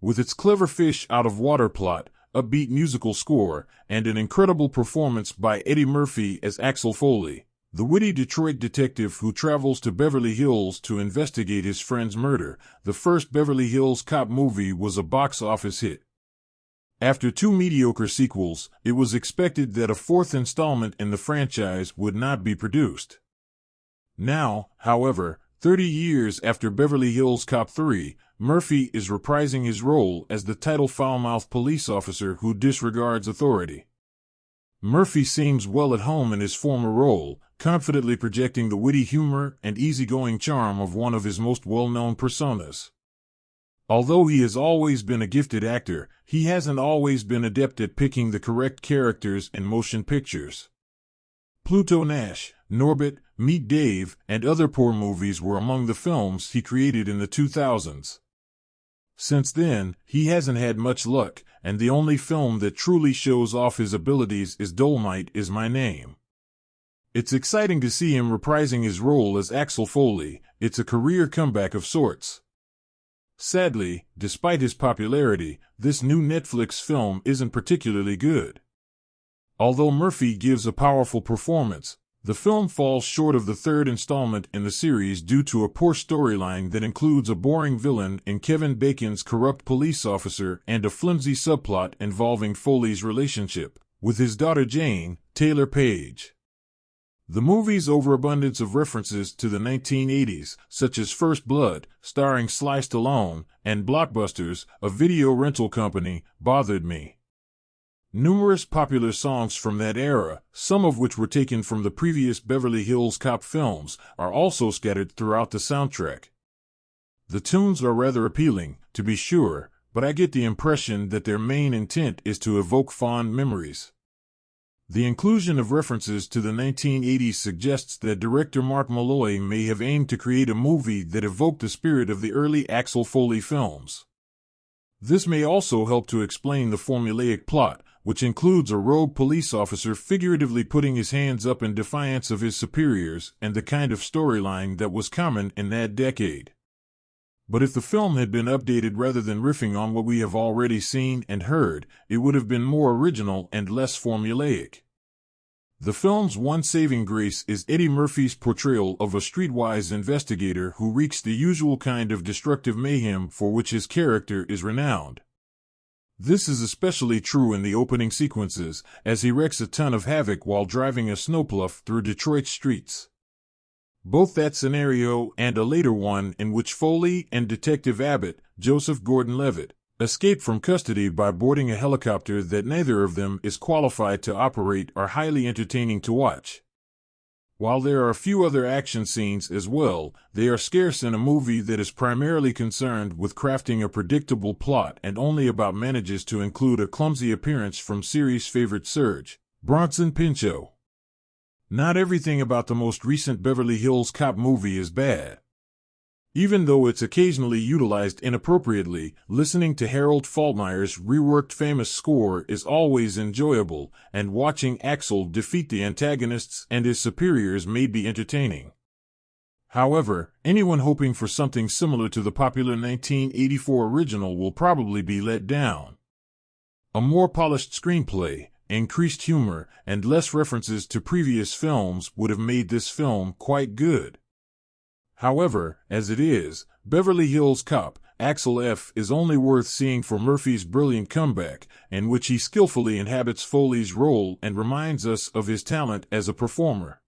With its clever fish-out-of-water plot, upbeat musical score, and an incredible performance by Eddie Murphy as Axel Foley, the witty Detroit detective who travels to Beverly Hills to investigate his friend's murder, the first Beverly Hills Cop movie was a box office hit. After two mediocre sequels, it was expected that a fourth installment in the franchise would not be produced. Now, however, 30 years after Beverly Hills Cop 3, Murphy is reprising his role as the title foul-mouthed police officer who disregards authority. Murphy seems well at home in his former role, confidently projecting the witty humor and easygoing charm of one of his most well-known personas. Although he has always been a gifted actor, he hasn't always been adept at picking the correct characters in motion pictures. Pluto Nash, Norbit, Meet Dave, and other poor movies were among the films he created in the 2000s. Since then, he hasn't had much luck, and the only film that truly shows off his abilities is Dolomite Is My Name. It's exciting to see him reprising his role as Axel Foley. It's a career comeback of sorts. Sadly, despite his popularity, this new Netflix film isn't particularly good. Although Murphy gives a powerful performance, the film falls short of the third installment in the series due to a poor storyline that includes a boring villain in Kevin Bacon's corrupt police officer and a flimsy subplot involving Foley's relationship with his daughter Jane, Taylor Page. The movie's overabundance of references to the 1980s, such as First Blood, starring Sly Stallone, and Blockbusters, a video rental company, bothered me. Numerous popular songs from that era, some of which were taken from the previous Beverly Hills Cop films, are also scattered throughout the soundtrack. The tunes are rather appealing, to be sure, but I get the impression that their main intent is to evoke fond memories. The inclusion of references to the 1980s suggests that director Mark Malloy may have aimed to create a movie that evoked the spirit of the early Axel Foley films. This may also help to explain the formulaic plot, which includes a rogue police officer figuratively putting his hands up in defiance of his superiors and the kind of storyline that was common in that decade. But if the film had been updated rather than riffing on what we have already seen and heard, it would have been more original and less formulaic. The film's one saving grace is Eddie Murphy's portrayal of a streetwise investigator who wreaks the usual kind of destructive mayhem for which his character is renowned. This is especially true in the opening sequences, as he wreaks a ton of havoc while driving a snowplow through Detroit's streets. Both that scenario and a later one in which Foley and Detective Abbott, Joseph Gordon-Levitt, escape from custody by boarding a helicopter that neither of them is qualified to operate are highly entertaining to watch. While there are a few other action scenes as well, they are scarce in a movie that is primarily concerned with crafting a predictable plot and only about manages to include a clumsy appearance from series favorite Serge, Bronson Pinchot. Not everything about the most recent Beverly Hills Cop movie is bad. Even though it's occasionally utilized inappropriately, listening to Harold Faltermeyer's reworked famous score is always enjoyable, and watching Axel defeat the antagonists and his superiors may be entertaining. However, anyone hoping for something similar to the popular 1984 original will probably be let down. A more polished screenplay, increased humor, and less references to previous films would have made this film quite good. However, as it is, Beverly Hills Cop, Axel F. is only worth seeing for Murphy's brilliant comeback, in which he skillfully inhabits Foley's role and reminds us of his talent as a performer.